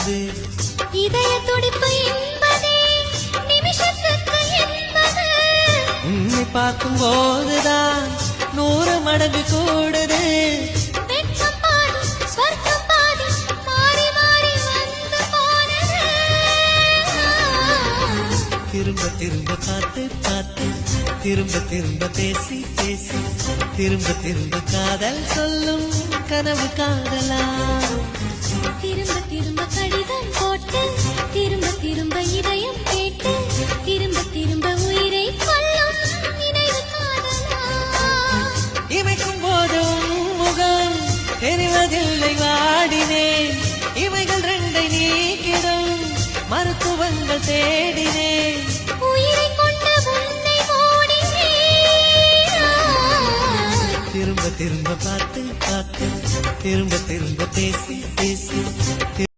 வந்தது. இதய துடிப்பு என்பதே நிமிஷத்துக்கு என்பது. உன்னை பார்க்கும் போதுதான் 100 மடங்கு கூடுது. வெட்கம் பாதி ஸ்வர்க்கம் பாதி மாறி மாறி வந்து போனது. திரும்ப திரும்ப பார்த்து பார்த்து திரும்ப திரும்ப பேசி பேசி திரும்ப திரும்ப காதல் சொல்லும் கனவு காதலா. திரும்ப திரும்ப கடிதம் போட்டு திரும்ப திரும்ப இதயம் கேட்டு திரும்ப திரும்ப உயிரை கொல்லும் நினைவு காதலா. இமைக்கும் போதும் முகம் தெரிவதில்லை வாடினேன். இவைகள் 2 நீக்கிடும் மருத்துவங்கள் தேடினேன். உயிரை கொண்ட உன்னை ஓடினேன். திரும்ப திரும்ப பார்த்து பார்த்து திரும்ப திரும்ப பேசி பேசி